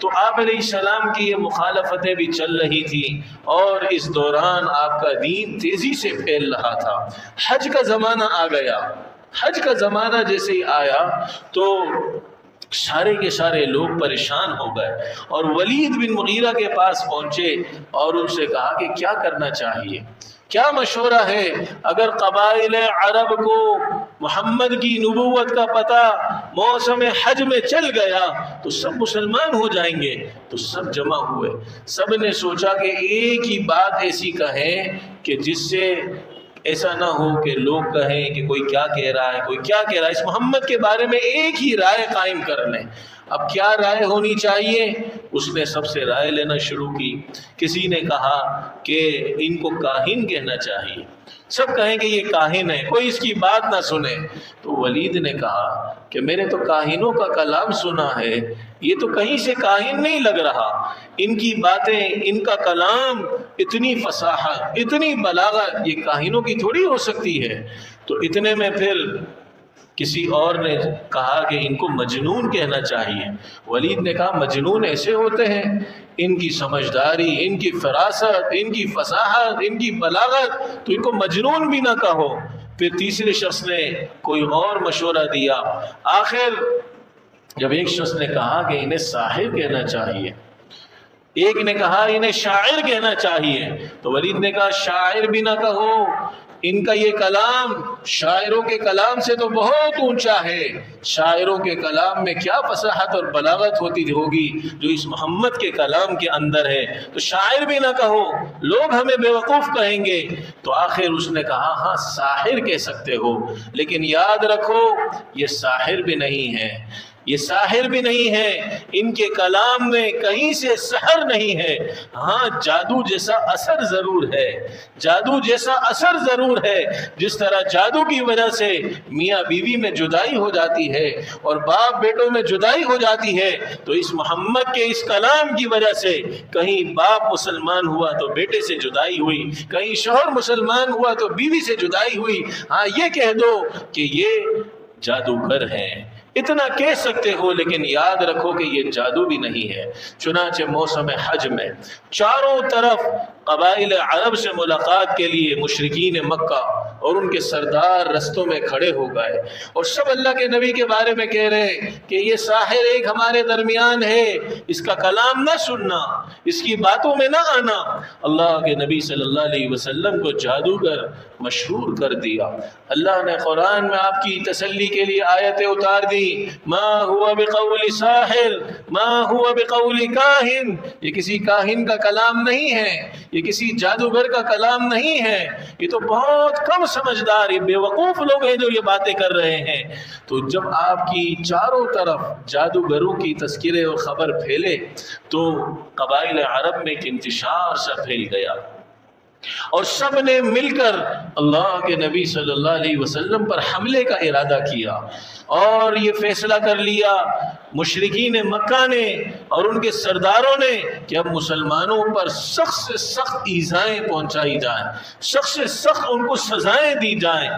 تو آپ علیہ السلام کی یہ مخالفتیں بھی چل رہی تھیں، اور اس دوران آپ کا دین تیزی سے پھیل رہا تھا۔ حج کا زمانہ آ گیا۔ حج کا زمانہ جیسے ہی آیا تو سارے کے سارے لوگ پریشان ہو گئے، اور ولید بن مغیرہ کے پاس پہنچے اور ان سے کہا کہ کیا کرنا چاہیے، کیا مشورہ ہے؟ اگر قبائل عرب کو محمد کی نبوت کا پتہ موسم حج میں چل گیا تو سب مسلمان ہو جائیں گے۔ تو سب جمع ہوئے، سب نے سوچا کہ ایک ہی بات ایسی کہیں کہ جس سے ایسا نہ ہو کہ لوگ کہیں کہ کوئی کیا کہہ رہا ہے، کوئی کیا کہہ رہا ہے، اس محمد کے بارے میں ایک ہی رائے قائم کر لیں۔ اب کیا رائے ہونی چاہیے؟ اس نے سب سے رائے لینا شروع کی۔ کسی نے کہا کہ ان کو کاہن کہنا چاہیے، سب کہیں کہ یہ کاہن ہے، کوئی اس کی بات نہ سنے۔ تو ولید نے کہا کہ میں نے تو کاہنوں کا کلام سنا ہے، یہ تو کہیں سے کاہن نہیں لگ رہا، ان کی باتیں، ان کا کلام، اتنی فصاحت، اتنی بلاغت، یہ کاہنوں کی تھوڑی ہو سکتی ہے۔ تو اتنے میں پھر کسی اور نے کہا کہ ان کو مجنون کہنا چاہیے۔ ولید نے کہا مجنون ایسے ہوتے ہیں، ان کی سمجھداری، ان کی فراست، ان کی فصاحت، ان کی بلاغت، تو ان کو مجنون بھی نہ کہو۔ پھر تیسرے شخص نے کوئی اور مشورہ دیا۔ آخر جب ایک شخص نے کہا کہ انہیں ساحر کہنا چاہیے، ایک نے کہا انہیں شاعر کہنا چاہیے، تو ولید نے کہا شاعر بھی نہ کہو، ان کا یہ کلام شاعروں کے کلام سے تو بہت اونچا ہے، شاعروں کے کلام میں کیا فصاحت اور بلاغت ہوتی ہوگی جو اس محمد کے کلام کے اندر ہے، تو شاعر بھی نہ کہو، لوگ ہمیں بیوقوف کہیں گے۔ تو آخر اس نے کہا ہاں ساحر کہہ سکتے ہو، لیکن یاد رکھو یہ ساحر بھی نہیں ہے، یہ ساحر بھی نہیں ہے، ان کے کلام میں کہیں سے سحر نہیں ہے، ہاں جادو جیسا اثر ضرور ہے، جادو جیسا اثر ضرور ہے۔ جس طرح جادو کی وجہ سے میاں بیوی میں جدائی ہو جاتی ہے اور باپ بیٹوں میں جدائی ہو جاتی ہے، تو اس محمد کے اس کلام کی وجہ سے کہیں باپ مسلمان ہوا تو بیٹے سے جدائی ہوئی، کہیں شوہر مسلمان ہوا تو بیوی سے جدائی ہوئی، ہاں یہ کہہ دو کہ یہ جادوگر ہیں، اتنا کہہ سکتے ہو، لیکن یاد رکھو کہ یہ جادو بھی نہیں ہے۔ چنانچہ موسم حج میں چاروں طرف قبائل عرب سے ملاقات کے لیے مشرکین مکہ اور ان کے سردار رستوں میں کھڑے ہو گئے، اور سب اللہ کے نبی کے بارے میں کہہ رہے کہ یہ ساحر ایک ہمارے درمیان ہے، اس کا کلام نہ سننا، اس کی باتوں میں نہ آنا۔ اللہ کے نبی صلی اللہ علیہ وسلم کو جادوگر مشہور کر دیا۔ اللہ نے قرآن میں آپ کی تسلی کے لیے آیتیں اتار دی، ما ہوا بقول ساحر ما ہوا بقول کاہن، یہ کسی کاہن کا کلام نہیں ہے، یہ کسی جادوگر کا کلام نہیں ہے، یہ تو بہت کم سمجھدار، یہ بے وقوف لوگ ہیں جو یہ باتیں کر رہے ہیں۔ تو جب آپ کی چاروں طرف جادوگروں کی تذکرے اور خبر پھیلے تو قبائل عرب میں ایک انتشار سا پھیل گیا، اور سب نے مل کر اللہ کے نبی صلی اللہ علیہ وسلم پر حملے کا ارادہ کیا، اور یہ فیصلہ کر لیا مشرکین مکہ نے اور ان کے سرداروں نے کہ اب مسلمانوں پر سخت سے سخت ایذائیں پہنچائی جائیں، سخت سے سخت ان کو سزائیں دی جائیں۔